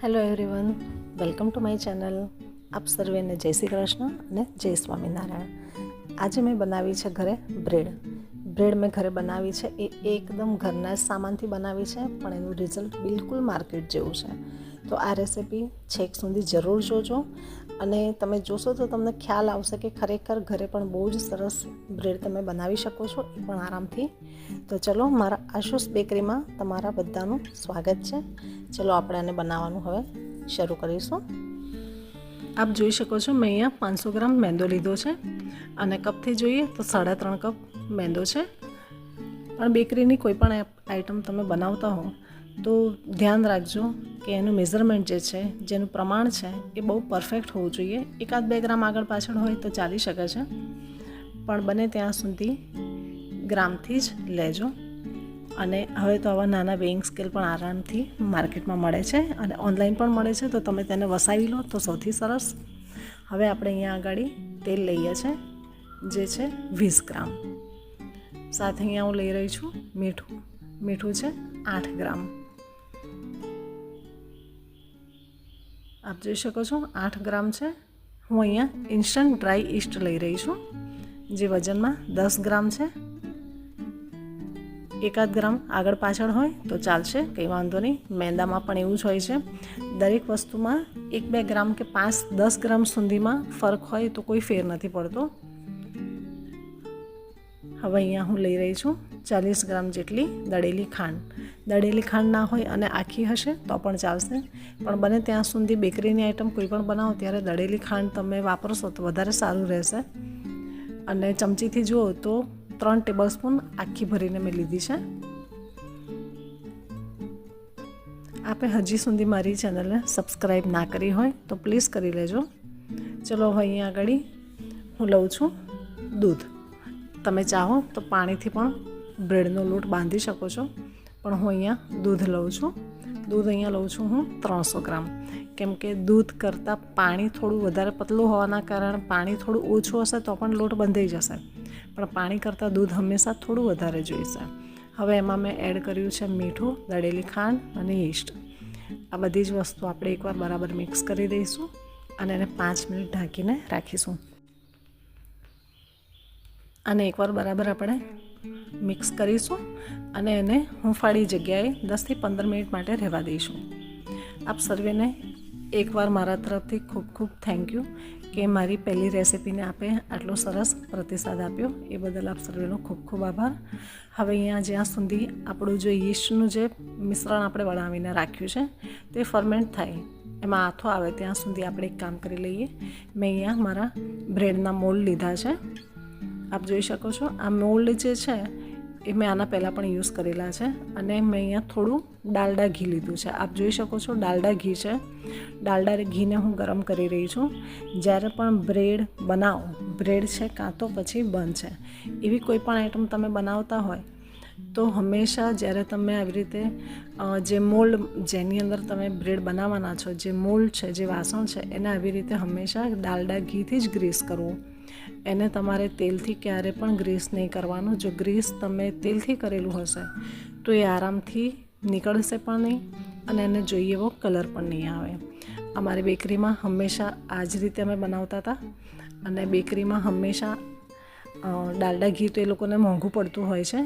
Hello everyone, welcome to my channel. આપ સર્વેને જય શ્રી કૃષ્ણ અને જય સ્વામિનારાયણ. આજે મેં બનાવી છે ઘરે બ્રેડ મેં ઘરે બનાવી છે. એ એકદમ ઘરના જ સામાનથી બનાવી છે, પણ એનું રિઝલ્ટ બિલકુલ માર્કેટ જેવું છે. તો આ રેસિપી છેક સુધી જરૂર જોજો, અને તમે જોશો તો તમને ખ્યાલ આવશે કે ખરેખર ઘરે પણ બહુ જ સરસ બ્રેડ તમે બનાવી શકો છો, એ પણ આરામથી. તો ચલો, મારા આશુષ બેકરીમાં તમારા બધાનું સ્વાગત છે. ચલો આપણે આને બનાવવાનું હવે શરૂ કરીશું. આપ જોઈ શકો છો, મેં અહીંયા 500 ગ્રામ મેંદો લીધો છે, અને કપથી જોઈએ તો 3.5 કપ મેંદો છે. પણ બેકરીની કોઈ પણ આઈટમ તમે બનાવતા હો તો ધ્યાન રાખજો કે એનું મેઝરમેન્ટ જે છે, જેનું પ્રમાણ છે, એ બહુ પરફેક્ટ હોવું જોઈએ. 1-2 ગ્રામ આગળ પાછળ હોય તો ચાલી શકે છે, પણ બને ત્યાં સુધી ગ્રામથી જ લેજો. અને હવે તો આવા નાના વેઇંગ સ્કેલ પણ આરામથી માર્કેટમાં મળે છે, અને ઓનલાઈન પણ મળે છે, તો તમે તેને વસાવી લો તો સૌથી સરસ. હવે આપણે અહીંયા આગળ તેલ લઈએ છીએ, જે છે 20 ગ્રામ. સાથે અહીંયા હું લઈ રહી છું મીઠું છે 8 ગ્રામ. આપ જોઈ શકો છો 8 ગ્રામ છે. હું અહીંયા ઇન્સ્ટન્ટ ડ્રાય ઈસ્ટ લઈ રહી છું, જે વજનમાં 10 ગ્રામ છે. 1-8 ગ્રામ આગળ પાછળ હોય તો ચાલશે, કંઈ વાંધો નહીં. મેંદામાં પણ એવું જ હોય છે, દરેક વસ્તુમાં 1-2 ગ્રામ કે 5-10 ગ્રામ સુધીમાં ફરક હોય તો કોઈ ફેર નથી પડતો. હવે અહીંયા હું લઈ રહી છું 40 ગ્રામ જેટલી દળેલી ખાંડ. દળેલી ખાંડ ના હોય અને આખી હશે તો પણ ચાલશે, પણ બને ત્યાં સુધી બેકરીની આઈટમ કોઈ પણ બનાવો ત્યારે દળેલી ખાંડ તમે વાપરશો તો વધારે સારું રહેશે. અને ચમચીથી જુઓ તો 3 ટેબલ સ્પૂન આખી ભરીને મેં લીધી છે. આપે હજી સુધી મારી ચેનલને સબસ્ક્રાઈબ ના કરી હોય તો પ્લીઝ કરી લેજો. ચલો, હવે અહીંયા આગળ હું લઉં છું દૂધ. તમે ચાહો તો પાણીથી પણ બ્રેડનો લોટ બાંધી શકો છો, પણ હું અહીંયા દૂધ લઉં છું. દૂધ અહીંયા લઉં છું હું 300 ગ્રામ, કેમ કે દૂધ કરતાં પાણી થોડું વધારે પતલું હોવાના કારણે પાણી થોડું ઓછું હશે તો પણ લોટ બંધાઈ જશે, પણ પાણી કરતાં દૂધ હંમેશા થોડું વધારે જોઈશે. હવે એમાં મેં એડ કર્યું છે મીઠું, દળેલી ખાંડ અને ઈસ્ટ. આ બધી જ વસ્તુ આપણે એકવાર બરાબર મિક્સ કરી દઈશું, અને એને 5 મિનિટ ઢાંકીને રાખીશું. અને એકવાર બરાબર આપણે મિક્સ કરીશું, અને એને હૂંફાળી જગ્યાએ 10 થી 15 મિનિટ માટે રહેવા દઈશું. આપ સર્વેને એકવાર મારા તરફથી ખૂબ ખૂબ થેન્ક યુ કે મારી પહેલી રેસિપીને આપે આટલો સરસ પ્રતિસાદ આપ્યો, એ બદલ આપ સર્વેનો ખૂબ ખૂબ આભાર. હવે અહીંયા જ્યાં સુધી આપણું જે યીસ્ટનું જે મિશ્રણ આપણે બનાવીને રાખ્યું છે તે ફર્મેન્ટ થાય, એમાં આથો આવે ત્યાં સુધી આપણે એક કામ કરી લઈએ. મેં અહીંયા મારા બ્રેડના મોલ્ડ લીધા છે. આપ જોઈ શકો છો, આ મોલ્ડ જે છે એ મેં આના પહેલાં પણ યુઝ કરેલા છે, અને મેં અહીંયા થોડું ડાલડા ઘી લીધું છે. આપ જોઈ શકો છો ડાલડા ઘી છે. ડાલડા ઘીને હું ગરમ કરી રહી છું. જ્યારે પણ બ્રેડ બનાવો, બ્રેડ છે કાં તો પછી બન છે, એવી કોઈ પણ આઈટમ તમે બનાવતા હોય તો હંમેશા જ્યારે તમે આવી રીતે જે મોલ્ડ જેની અંદર તમે બ્રેડ બનાવવાના છો, જે મોલ્ડ છે, જે વાસણ છે, એને આવી રીતે હંમેશા ડાલડા ઘીથી જ ગ્રીસ કરવું. એને તમારે તેલથી ક્યારે પણ ગ્રીસ નહીં કરવાનું. જો ગ્રીસ તમે તેલથી કરેલું હશે તો એ આરામથી નીકળશે પણ નહીં, અને એને જોઈએ એવો કલર પણ નહીં આવે. અમારી બેકરીમાં હંમેશા આ જ રીતે અમે બનાવતા હતા, અને બેકરીમાં હંમેશા ડાલડા ઘી તો એ લોકોને મોંઘું પડતું હોય છે.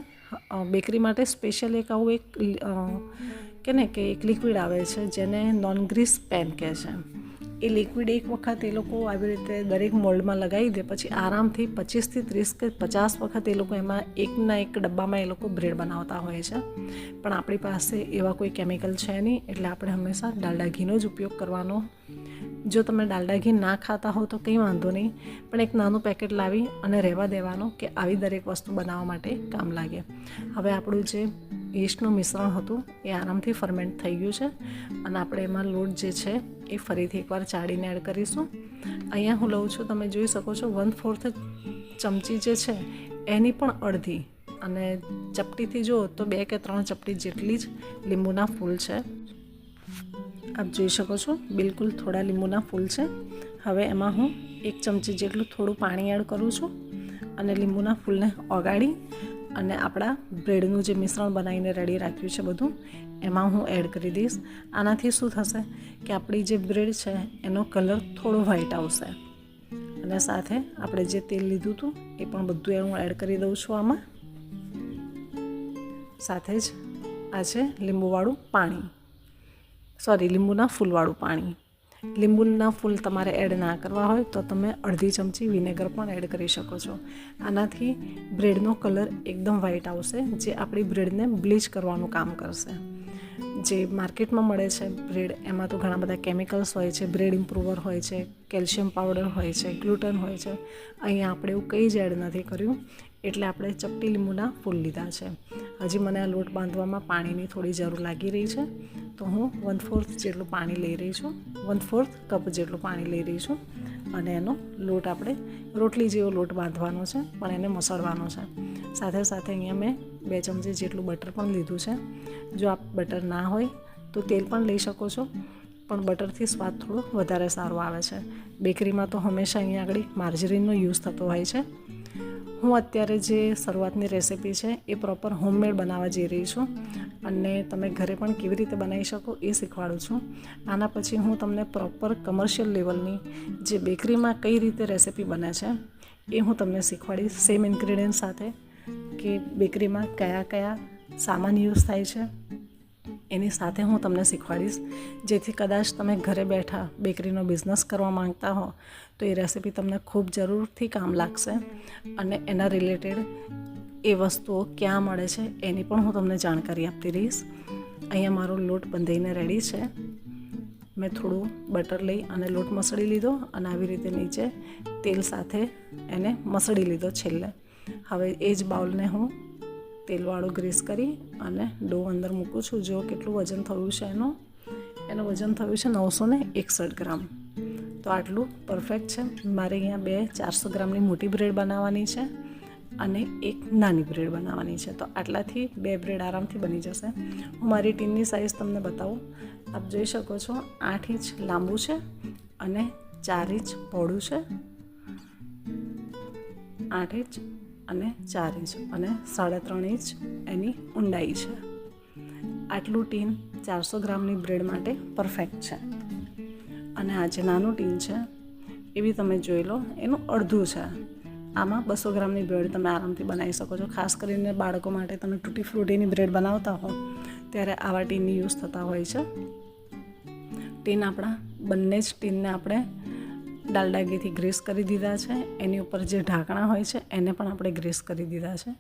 બેકરી માટે સ્પેશિયલ એક આવું એક લિક્વિડ આવે છે જેને નોન ગ્રીસ પેન કહે છે. એ લિક્વિડ એક વખત એ લોકો આવી રીતે દરેક મોલ્ડમાં લગાવી દે, પછી આરામથી 25 થી 30 કે 50 વખત એ લોકો એમાં એકના એક ડબ્બામાં એ લોકો બ્રેડ બનાવતા હોય છે. પણ આપણી પાસે એવા કોઈ કેમિકલ છે નહીં, એટલે આપણે હંમેશા ડાલડા ઘીનો જ ઉપયોગ કરવાનો. જો તમે ડાલડા ઘી ના ખાતા હો તો કંઈ વાંધો નહીં, પણ એક નાનું પેકેટ લાવી અને રહેવા દેવાનું કે આવી દરેક વસ્તુ બનાવવા માટે કામ લાગે. હવે આપણું જે યીસ્ટનું મિશ્રણ હતું એ આરામથી ફર્મેન્ટ થઈ ગયું છે, અને આપણે એમાં લોટ જે છે એ ફરીથી એકવાર ચાળીને એડ કરીશું. અહીંયા હું લઉં છું, તમે જોઈ શકો છો 1/4 ચમચી જે છે એની પણ અડધી, અને ચપટીથી જુઓ તો 2 કે 3 ચપટી જેટલી જ લીંબુના ફૂલ છે. આપ જોઈ શકો છો બિલકુલ થોડા લીંબુના ફૂલ છે. હવે એમાં હું 1 ચમચી જેટલું થોડું પાણી એડ કરું છું, અને લીંબુના ફૂલને ઓગાળી અને આપણા બ્રેડનું જે મિશ્રણ બનાવીને રેડી રાખ્યું છે બધું એમાં હું એડ કરી દઈશ. આનાથી શું થશે કે આપણી જે બ્રેડ છે એનો કલર થોડો વ્હાઈટ આવશે. અને સાથે આપણે જે તેલ લીધું હતું એ પણ બધું હું એડ કરી દઉં છું આમાં. સાથે જ આ છે લીંબુવાળું પાણી, લીંબુના ફૂલવાળું પાણી. લીંબુના ફૂલ તમારે એડ ના કરવા હોય તો તમે અડધી ચમચી વિનેગર પણ એડ કરી શકો છો. આનાથી બ્રેડનો કલર એકદમ વ્હાઈટ આવશે, જે આપણી બ્રેડને બ્લીચ કરવાનું કામ કરશે. જે માર્કેટમાં મળે છે બ્રેડ, એમાં તો ઘણા બધા કેમિકલ્સ હોય છે, બ્રેડ ઇમ્પ્રૂવર હોય છે, કેલ્શિયમ પાવડર હોય છે, ગ્લુટન હોય છે. અહીંયા આપણે એવું કંઈ જ એડ નથી કર્યું, એટલે આપણે ચપટી લીંબુના ફૂલ લીધા છે. હજી મને આ લોટ બાંધવામાં પાણીની થોડી જરૂર લાગી રહી છે, તો હું 1/4 જેટલું પાણી લઈ રહી છું, 1/4 કપ જેટલું પાણી લઈ રહી છું. અને એનો લોટ આપણે રોટલી જેવો લોટ બાંધવાનો છે, પણ એને મસળવાનો છે. સાથે સાથે અહીંયા મેં 2 ચમચી જેટલું બટર પણ લીધું છે. જો આપ બટર ના હોય તો તેલ પણ લઈ શકો છો, પણ બટરથી સ્વાદ થોડો વધારે સારો આવે છે. બેકરીમાં તો હંમેશા અહીંયા આગળ માર્જરીનનો યુઝ થતો હોય છે. હું અત્યારે જે શરૂઆતની રેસિપી છે એ પ્રોપર હોમમેડ બનાવવા જઈ રહી છું, અને તમે ઘરે પણ કેવી રીતે બનાવી શકો એ શીખવાડું છું. આના પછી હું તમને પ્રોપર કમર્શિયલ લેવલની જે બેકરીમાં કઈ રીતે રેસિપી બને છે એ હું તમને શીખવાડીશ, સેમ ઇન્ગ્રીડિયન્ટ સાથે, કે બેકરીમાં કયા કયા સામાન યુઝ થાય છે એની સાથે હું તમને શીખવાડીશ, જેથી કદાચ તમે ઘરે બેઠા બેકરીનો બિઝનેસ કરવા માંગતા હો તો એ રેસિપી તમને ખૂબ જરૂરથી કામ લાગશે. અને એના રિલેટેડ એ વસ્તુઓ ક્યાં મળે છે એની પણ હું તમને જાણકારી આપતી રહીશ. અહીંયા મારો લોટ બંધાઈને રેડી છે. મેં થોડું બટર લઈ અને લોટ મસળી લીધો, અને આવી રીતે નીચે તેલ સાથે એને મસળી લીધો છેલ્લે. હવે એ જ બાઉલને હું તેલવાળું ગ્રીસ કરી અને ડો અંદર મૂકું છું. જો કેટલું વજન થયું છે એનું વજન થયું છે 961 ગ્રામ. તો આટલું પરફેક્ટ છે. મારે અહીંયા 2 400 ગ્રામની મોટી બ્રેડ બનાવવાની છે અને એક નાની બ્રેડ બનાવવાની છે. તો આટલાથી 2 બ્રેડ આરામથી બની જશે. હું મારી ટીનની સાઇઝ તમને બતાવું. આપ જોઈ શકો છો 8 ઇંચ લાંબુ છે અને 4 ઇંચ પહોળું છે. 8 ઇંચ અને 4 ઇંચ અને 3.5 ઇંચ એની ઊંડાઈ છે. આટલું ટીન 400 ગ્રામની બ્રેડ માટે પરફેક્ટ છે. અને આ જે નાનું ટીન છે એ બી તમે જોઈ લો, એનું અડધું છે. આમાં 200 ગ્રામની બ્રેડ તમે આરામથી બનાવી શકો છો. ખાસ કરીને બાળકો માટે તમે તૂટી ફ્રૂટીની બ્રેડ બનાવતા હો ત્યારે આવા ટીનની યુઝ થતા હોય છે. ટીન આપણા બંને જ ટીનને આપણે ડાલડા ઘીથી ગ્રીસ કરી દીધા છે. એની ઉપર જે ઢાંકણા હોય છે એને પણ આપણે ગ્રીસ કરી દીધા છે.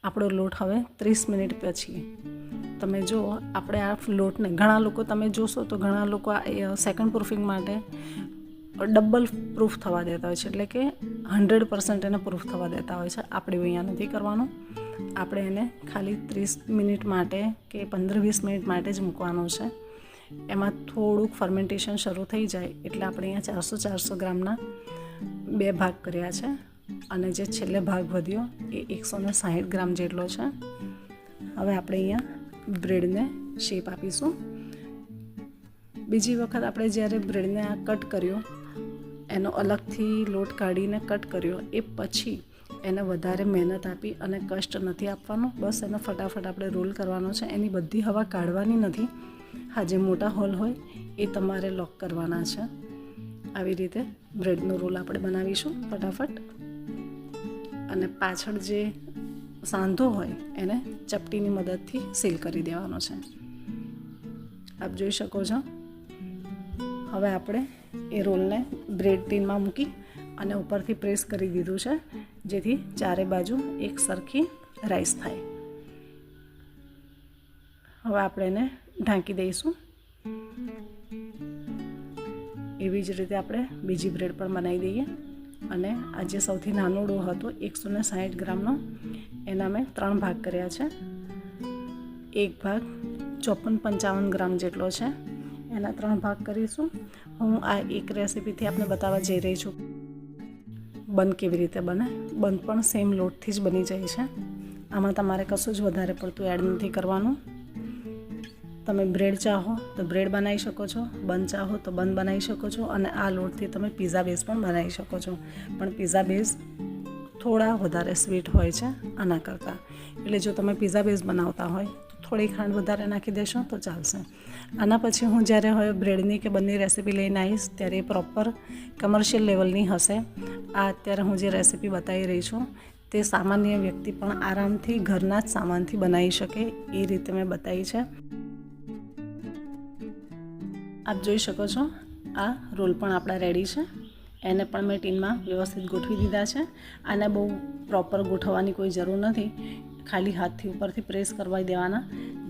આપણો લોટ હવે 30 મિનિટ પછી તમે જુઓ, આપણે આ લોટને ઘણા લોકો તમે જોશો તો ઘણા લોકો સેકન્ડ પ્રૂફિંગ માટે ડબલ પ્રૂફ થવા દેતા હોય છે, એટલે કે 100% એને પ્રૂફ થવા દેતા હોય છે. આપણે અહીંયા નથી કરવાનું. આપણે એને ખાલી 30 મિનિટ માટે કે 15-20 મિનિટ માટે જ મૂકવાનું છે. એમાં થોડુંક ફર્મેન્ટેશન શરૂ થઈ જાય એટલે આપણે અહીંયા 400 ગ્રામના 2 ભાગ કર્યા છે, અને જે છેલ્લે ભાગ વધ્યો એ 160 ગ્રામ જેટલો છે. હવે આપણે અહીંયા બ્રેડને શેપ આપીશું. બીજી વખત આપણે જ્યારે બ્રેડને આ કટ કર્યો, એનો અલગથી લોટ કાઢીને કટ કર્યો, એ પછી એને વધારે મહેનત આપી અને કષ્ટ નથી આપવાનું. બસ એને ફટાફટ આપણે રોલ કરવાનો છે. એની બધી હવા કાઢવાની નથી. હા, જે મોટા હોલ હોય એ તમારે લોક કરવાના છે. આવી રીતે બ્રેડનો રોલ આપણે બનાવીશું ફટાફટ. અને પાછળ જે સાંધો હોય એને ચપટીની મદદથી સીલ કરી દેવાનો છે. આપ જોઈ શકો છો. હવે આપણે એ રોલને બ્રેડ ટીનમાં મૂકી અને ઉપરથી પ્રેસ કરી દીધું છે, જેથી ચારે બાજુ એક સરખી રાઈસ થાય. હવે આપણે એને ઢાંકી દઈશું. એવી જ રીતે આપણે બીજી બ્રેડ પણ બનાવી દઈએ. અને આ જે સૌથી નાનો ડો હતો 160 ગ્રામનો, એના મેં 3 ભાગ કર્યા છે. એક ભાગ 54-55 ગ્રામ જેટલો છે, એના 3 ભાગ કરીશું. હું આ એક રેસીપીથી આપને બતાવવા જઈ રહી છું બન કેવી રીતે બને. બન પણ સેમ લોટથી જ બની જાય છે. આમાં તમારે કશું જ વધારે પડતું એડ નથી કરવાનું. તમે બ્રેડ ચાહો તો બ્રેડ બનાવી શકો છો, બન ચાહો તો બન બનાવી શકો છો, અને આ લોટથી તમે પિઝા બેઝ પણ બનાવી શકો છો. પણ પિઝા બેઝ થોડા વધારે સ્વીટ હોય છે આના કરતાં. એટલે જો તમે પિઝા બેઝ બનાવતા હોય તો થોડી ખાંડ વધારે નાખી દેશો તો ચાલશે. આના પછી હું જ્યારે હવે બ્રેડની કે બંને રેસીપી લઈને આવીશ ત્યારે પ્રોપર કમર્શિયલ લેવલની હશે. આ અત્યારે હું જે રેસીપી બતાવી રહી છું તે સામાન્ય વ્યક્તિ પણ આરામથી ઘરના જ સામાનથી બનાવી શકે એ રીતે મેં બતાવી છે. આપ જોઈ શકો છો આ રોલ પણ આપણા રેડી છે. એને પણ મેં ટીનમાં વ્યવસ્થિત ગોઠવી દીધા છે. આને બહુ પ્રોપર ગોઠવવાની કોઈ જરૂર નથી, ખાલી હાથથી ઉપરથી પ્રેસ કરવા દેવાના,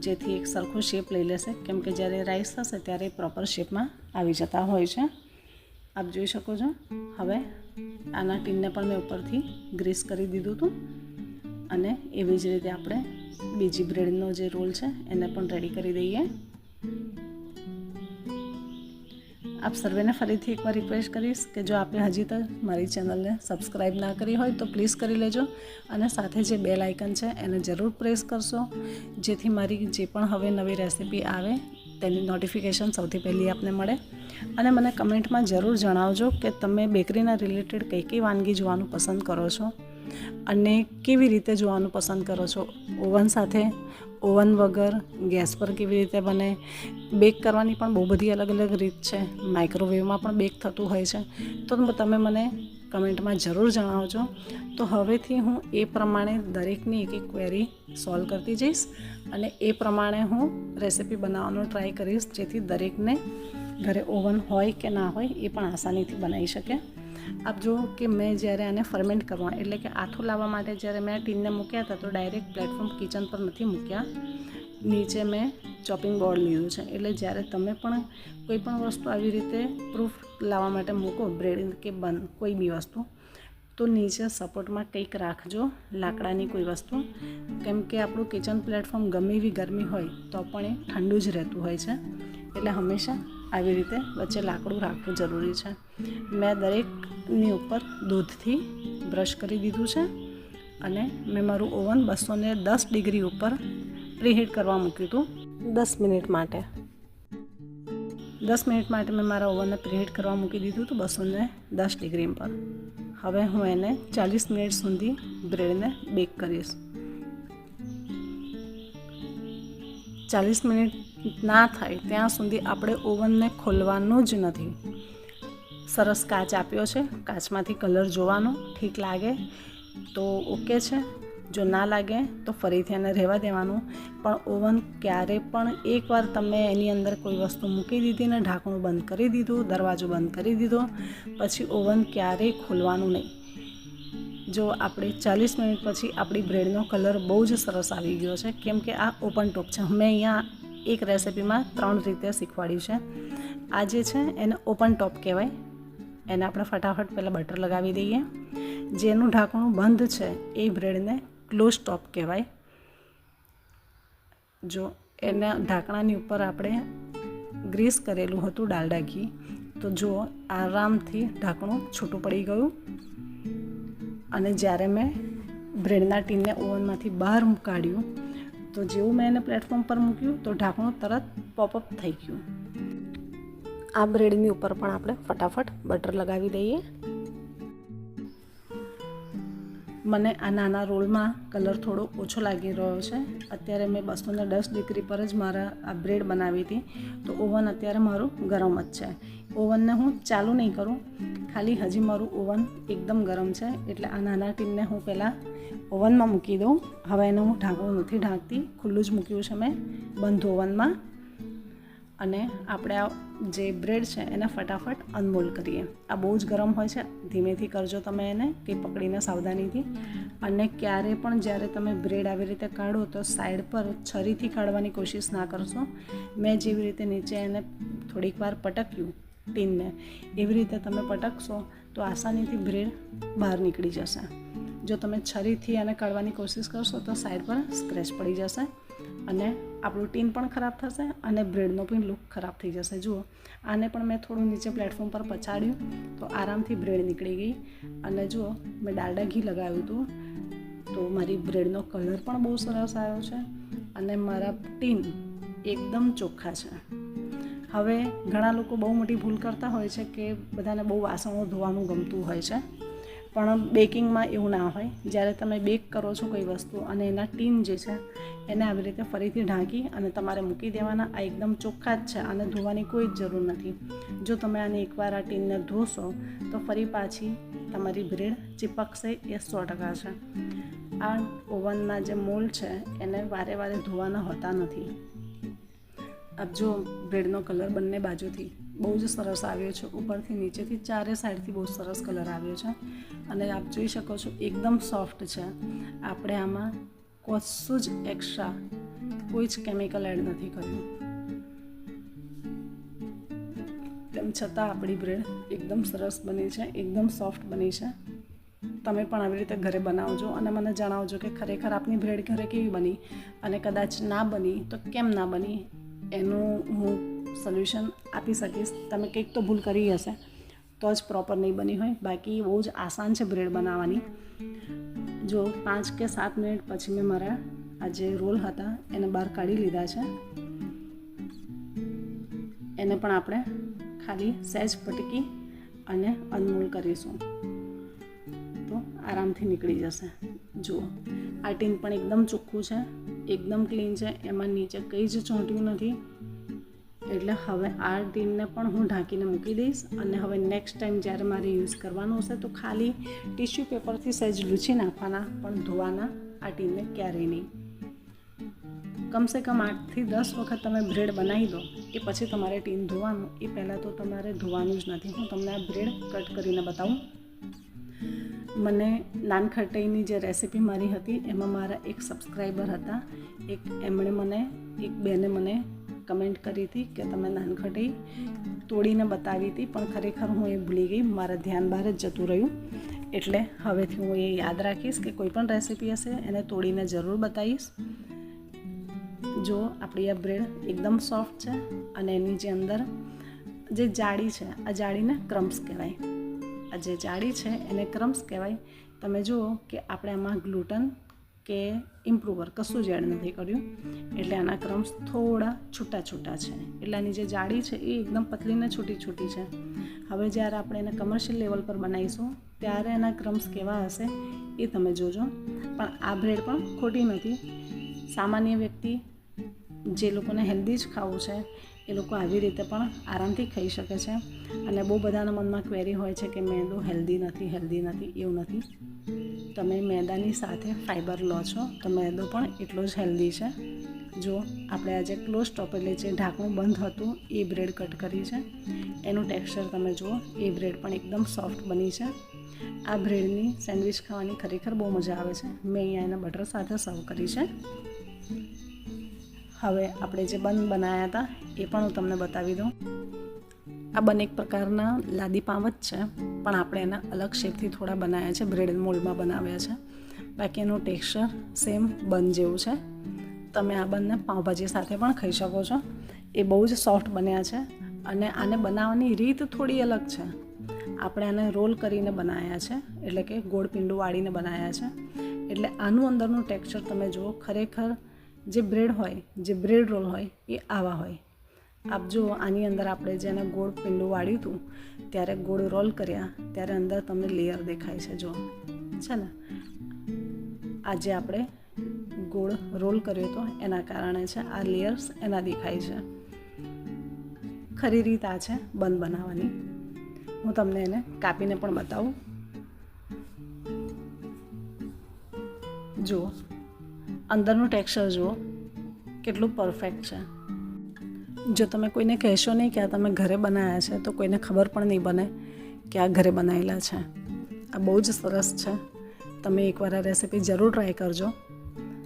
જેથી એક સરખો શેપ લઈ લેશે. કેમ કે જ્યારે રાઈસ થશે ત્યારે પ્રોપર શેપમાં આવી જતા હોય છે. આપ જોઈ શકો છો. હવે આના ટીનને પણ મેં ઉપરથી ગ્રીસ કરી દીધું હતું અને એવી જ રીતે આપણે બીજી બ્રેડનો જે રોલ છે એને પણ રેડી કરી દઈએ. આપ સર્વેને ફરીથી એકવાર રિક્વેસ્ટ કરીશ કે જો આપે હજી તક મારી ચેનલને સબસ્ક્રાઈબ ના કરી હોય તો પ્લીઝ કરી લેજો અને સાથે જે બેલ આઇકન છે એને જરૂર પ્રેસ કરશો, જેથી મારી જે પણ હવે નવી રેસીપી આવે તેની નોટિફિકેશન સૌથી પહેલી આપને મળે. અને મને કમેન્ટમાં જરૂર જણાવજો કે તમે બેકરીના રિલેટેડ કઈ કઈ વાનગી જોવાનું પસંદ કરો છો અને કેવી રીતે જોવાનું પસંદ કરો છો. ઓવન સાથે, ઓવન વગર, ગેસ પર કેવી રીતે બને, બેક કરવાની પણ બહુ બધી અલગ અલગ રીત છે, માઇક્રોવેવમાં પણ બેક થતું હોય છે. તો તમે મને કમેન્ટમાં જરૂર જણાવજો. તો હવેથી હું એ પ્રમાણે દરેકની એક એક ક્વેરી સોલ્વ કરતી જઈશ અને એ પ્રમાણે હું રેસીપી બનાવવાનો ટ્રાય કરીશ, જેથી દરેકને ઘરે ઓવન હોય કે ના હોય એ પણ આસાનીથી બનાવી શકે. આપ જુઓ કે મેં જ્યારે આને ફર્મેન્ટ કરવા એટલે કે આથું લાવવા માટે જ્યારે મેં ટીનને મૂક્યા હતા તો ડાયરેક્ટ પ્લેટફોર્મ કિચન પર નથી મૂક્યા, નીચે મેં ચોપિંગ બોર્ડ લીધું છે. એટલે જ્યારે તમે પણ કોઈ પણ વસ્તુ આવી રીતે પ્રૂફ લાવવા માટે મૂકો, બ્રેડ કે બન કોઈ બી વસ્તુ, તો નીચે સપોર્ટમાં કંઈક રાખજો, લાકડાની કોઈ વસ્તુ. કેમ કે આપણું કિચન પ્લેટફોર્મ ગમે એવી ગરમી હોય તો પણ એ ઠંડુ જ રહેતું હોય છે. એટલે હંમેશા આવી રીતે વચ્ચે લાકડું રાખવું જરૂરી છે. મેં દરેકની ઉપર દૂધથી બ્રશ કરી દીધું છે અને મેં મારું ઓવન 210 ડિગ્રી ઉપર પ્રીહીટ કરવા મૂક્યું હતું 10 મિનિટ માટે. 10 મિનિટ માટે મેં મારા ઓવનને પ્રીહીટ કરવા મૂકી દીધું હતું 210 ડિગ્રી પર. હવે હું એને 40 મિનિટ સુધી બ્રેડને બેક કરીશ. 40 મિનિટ ના થાય ત્યાં સુધી આપણે ઓવનને ખોલવાનું જ નથી. સરસ કાચ આપ્યો છે, કાચમાંથી કલર જોવાનો, ઠીક લાગે તો ઓકે છે, જો ના લાગે તો ફરીથી એને રહેવા દેવાનું. પણ ઓવન ક્યારે પણ એકવાર તમે એની અંદર કોઈ વસ્તુ મૂકી દીધી ને ઢાંકણું બંધ કરી દીધું, દરવાજો બંધ કરી દીધો, પછી ઓવન ક્યારેય ખોલવાનું નહીં. જો આપણે 40 મિનિટ પછી આપણી બ્રેડનો કલર બહુ જ સરસ આવી ગયો છે. કેમ કે આ ઓપન ટોપ છે. મેં અહીંયા એક રેસીપીમાં 3 રીતે શીખવાડ્યું છે. આ જે છે એને ઓપન ટોપ કહેવાય. એને આપણે ફટાફટ પહેલાં બટર લગાવી દઈએ. જેનું ઢાંકણું બંધ છે એ બ્રેડને ક્લોઝ ટોપ કહેવાય. જો એના ઢાંકણાની ઉપર આપણે ગ્રીસ કરેલું હતું ડાલડા ઘી, તો જો આરામથી ઢાંકણું છૂટું પડી ગયું. અને જ્યારે મેં બ્રેડના ટીનને ઓવનમાંથી બહાર કાઢ્યું તો જેવું મેં એને પ્લેટફોર્મ પર મૂક્યું તો ઢાંકણું તરત પોપઅપ થઈ ગયું. આ બ્રેડની ઉપર પણ આપણે ફટાફટ બટર લગાવી દઈએ. મને આ નાના રોલમાં કલર થોડો ઓછો લાગી રહ્યો છે. અત્યારે મેં 210 ડિગ્રી પર જ મારા આ બ્રેડ બનાવી હતી, તો ઓવન અત્યારે મારું ગરમ જ છે. ઓવનને હું ચાલુ નહીં કરું, ખાલી હજી મારું ઓવન એકદમ ગરમ છે. એટલે આ નાના ટીનને હું પહેલાં ઓવનમાં મૂકી દઉં. હવે એને હું ઢાંકણું નથી ઢાંકતી, ખુલ્લું જ મૂક્યું છે મેં બંધ ઓવનમાં. અને આપણે આ જે બ્રેડ છે એને ફટાફટ અનમોલ્ડ કરીએ. આ બહુ જ ગરમ હોય છે, ધીમેથી કરજો તમે એને, કે પકડીને સાવધાનીથી. અને ક્યારે પણ જ્યારે તમે બ્રેડ આવી રીતે કાઢો તો સાઈડ પર છરીથી કાઢવાની કોશિશ ના કરશો. મેં જેવી રીતે નીચે એને થોડીક વાર પટક્યું ટીનને, એવી રીતે તમે પટકશો તો આસાનીથી બ્રેડ બહાર નીકળી જશે. જો તમે છરીથી એને કાઢવાની કોશિશ કરશો તો સાઈડ પર સ્ક્રેચ પડી જશે અને આપણું ટીન પણ ખરાબ થશે અને બ્રેડનો પણ લુક ખરાબ થઈ જશે. જુઓ, આને પણ મેં થોડું નીચે પ્લેટફોર્મ પર પછાડ્યું તો આરામથી બ્રેડ નીકળી ગઈ. અને જુઓ, મેં ડાલડા ઘી લગાવ્યું હતું તો મારી બ્રેડનો કલર પણ બહુ સરસ આવ્યો છે અને મારા ટીન એકદમ ચોખ્ખા છે. હવે ઘણા લોકો બહુ મોટી ભૂલ કરતા હોય છે કે બધાને બહુ વાસણો ધોવાનું ગમતું હોય છે, પણ બેકિંગમાં એવું ના હોય. જ્યારે તમે બેક કરો છો કોઈ વસ્તુ અને એના ટીન જે છે એને આવી રીતે ફરીથી ઢાંકી અને તમારે મૂકી દેવાના. આ એકદમ ચોખ્ખા જ છે, આને ધોવાની કોઈ જ જરૂર નથી. જો તમે આને એકવાર આ ટીનને ધોશો તો ફરી પાછી તમારી બ્રેડ ચીપકશે, એ 100% છે. આ ઓવનના જે મોલ્ડ છે એને વારે વારે ધોવાના હોતા નથી. આપ જો બ્રેડનો કલર બંને બાજુથી બહુ જ સરસ આવ્યો છે, ઉપરથી નીચેથી ચારે સાઈડથી બહુ સરસ કલર આવ્યો છે. અને આપ જોઈ શકો છો એકદમ સોફ્ટ છે. આપણે આમાં કશું જ એક્સ્ટ્રા કોઈ જ કેમિકલ એડ નથી કર્યું, તેમ છતાં આપણી બ્રેડ એકદમ સરસ બની છે, એકદમ સોફ્ટ બની છે. તમે પણ આવી રીતે ઘરે બનાવજો અને મને જણાવજો કે ખરેખર આપની બ્રેડ ઘરે કેવી બની, અને કદાચ ના બની તો કેમ ના બની, એનું હું સોલ્યુશન આપી શકીશ. તમે કંઈક તો ભૂલ કરી હશે તો જ પ્રોપર નહીં બની હોય. બાકી બહુ જ આસાન છે બ્રેડ બનાવવાની. જો 5 કે 7 મિનિટ પછી મેં મારા આ જે રોલ હતા એને બહાર કાઢી લીધા છે. એને પણ આપણે ખાલી સહેજ પટકી અને અનમોલ કરીશું તો આરામથી નીકળી જશે. જુઓ, આ ટીન પણ એકદમ ચોખ્ખું છે, એકદમ ક્લીન છે, એમાં નીચે કંઈ જ ચોંટ્યું નથી. એટલે હવે આ ટીનને પણ હું ઢાંકીને મૂકી દઈશ. અને હવે નેક્સ્ટ ટાઈમ જ્યારે મારે યુઝ કરવાનું હશે તો ખાલી ટિશ્યુ પેપરથી સહેજ લૂછી નાખવાના, પણ ધોવાના આ ટીનને ક્યારેય નહીં. કમસે કમ 8 થી 10 વખત તમે બ્રેડ બનાવી દો, એ પછી તમારે ટીન ધોવાનું. એ પહેલાં તો તમારે ધોવાનું જ નથી. હું તમને આ બ્રેડ કટ કરીને બતાવું. મને નાનખટાઈની જે રેસીપી મારી હતી એમાં મારા એક સબસ્ક્રાઈબર હતા, એક બેને મને કમેન્ટ કરી હતી કે તમે નાનખટાઈ તોડીને બતાવી હતી, પણ ખરેખર હું એ ભૂલી ગઈ, મારા ધ્યાન બહાર જ જતું રહ્યું. એટલે હવેથી હું એ યાદ રાખીશ કે કોઈ પણ રેસીપી હશે એને તોડીને જરૂર બતાવીશ. જો આપણી આ બ્રેડ એકદમ સોફ્ટ છે અને એની જે અંદર જે જાળી છે, આ જાળીને ક્રમ્સ કહેવાય. આ જે જાળી છે એને ક્રમ્સ કહેવાય. તમે જુઓ કે આપણે આમાં ગ્લુટન કે ઇમ્પ્રૂવર કશું જ એડ નથી કર્યું, એટલે આના ક્રમ્સ થોડા છૂટા છૂટા છે. એટલે આની જે જાળી છે એ એકદમ પતલીને છૂટી છૂટી છે. હવે જ્યારે આપણે એને કમર્શિયલ લેવલ પર બનાવીશું ત્યારે એના ક્રમ્સ કેવા હશે એ તમે જોજો. પણ આ બ્રેડ પણ ખોટી નથી. સામાન્ય વ્યક્તિ જે લોકોને હેલ્ધી જ ખાવું છે એ લોકો આવી રીતે પણ આરામથી ખાઈ શકે છે. અને બહુ બધાના મનમાં ક્વેરી હોય છે કે મેંદો હેલ્ધી નથી. એવું નથી. તમે મેંદાની સાથે ફાઈબર લો છો તો મેંદો પણ એટલો જ હેલ્ધી છે. જો આપણે આજે ક્લોઝ સ્ટોપ એટલે જે ઢાંકણું બંધ હતું એ બ્રેડ કટ કરી છે, એનું ટેક્સચર તમે જુઓ. એ બ્રેડ પણ એકદમ સોફ્ટ બની છે. આ બ્રેડની સેન્ડવિચ ખાવાની ખરેખર બહુ મજા આવે છે. મેં અહીંયા એના બટર સાથે સર્વ કરી છે. હવે આપણે જે બન બનાવ્યા હતા એ પણ હું તમને બતાવી દઉં. આ બન એક પ્રકારના લાદી પાવ જ છે, પણ આપણે એના અલગ શેપથી થોડા બનાવ્યા છે, બ્રેડ મોલ્ડમાં બનાવ્યા છે. બાકી એનું ટેક્સચર સેમ બન જેવું છે. તમે આ બંને પાઉંભાજી સાથે પણ ખાઈ શકો છો. એ બહુ જ સોફ્ટ બન્યા છે. અને આને બનાવવાની રીત થોડી અલગ છે. આપણે આને રોલ કરીને બનાવ્યા છે, એટલે કે ગોળ પીંડું વાળીને બનાવ્યા છે. એટલે આનું અંદરનું ટેક્સચર તમે જુઓ, ખરેખર જે બ્રેડ હોય, જે બ્રેડ રોલ હોય એ આવા હોય. આપ જુઓ, આની અંદર આપણે જેને ગોળ પીંડું વાળ્યું હતું ત્યારે ગોળ રોલ કર્યા ત્યારે અંદર તમને લેયર દેખાય છે. જો છે ને, આજે આપણે ગોળ રોલ કર્યો હતો એના કારણે છે આ લેયર્સ એના દેખાય છે. ખરી રીત આ છે બન બનાવવાની. હું તમને એને કાપીને પણ બતાવું. જુઓ, અંદરનું ટેક્સચર જુઓ કેટલું પરફેક્ટ છે. જો તમે કોઈને કહેશો નહીં કે આ તમે ઘરે બનાવ્યા છે તો કોઈને ખબર પણ નહીં બને કે આ ઘરે બનાવેલા છે. આ બહુ જ સરસ છે. તમે એકવાર આ રેસીપી જરૂર ટ્રાય કરજો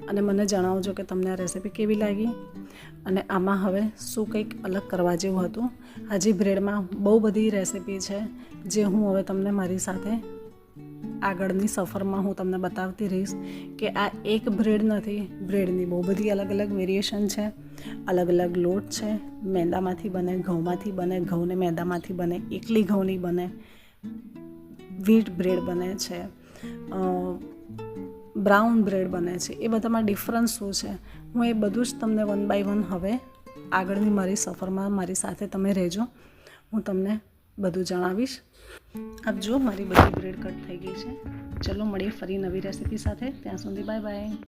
અને મને જણાવજો કે તમને આ રેસીપી કેવી લાગી. અને આમાં હવે શું કંઈક અલગ કરવા જેવું હતું. હજી બ્રેડમાં બહુ બધી રેસીપી છે જે હું હવે તમને મારી સાથે આગળની સફરમાં હું તમને બતાવતી રહીશ કે આ એક બ્રેડ નથી, બ્રેડની બહુ બધી અલગ અલગ વેરિએશન છે. અલગ અલગ લોટ છે. મેંદામાંથી બને, ઘઉંમાંથી બને, ઘઉંને મેંદામાંથી બને, એકલી ઘઉંની બને, વ્હીટ બ્રેડ બને છે, બ્રાઉન બ્રેડ બને છે. એ બધામાં ડિફરન્સ શું છે હું એ બધું જ તમને 1 by 1 હવે આગળની મારી સફરમાં મારી સાથે તમે રહેજો. હું તમને બધું જણાવીશ. આપ જો મારી બધી બ્રેડ કટ થઈ ગઈ છે. ચલો મળીએ ફરી નવી રેસીપી સાથે. ત્યાં સુધી બાય બાય.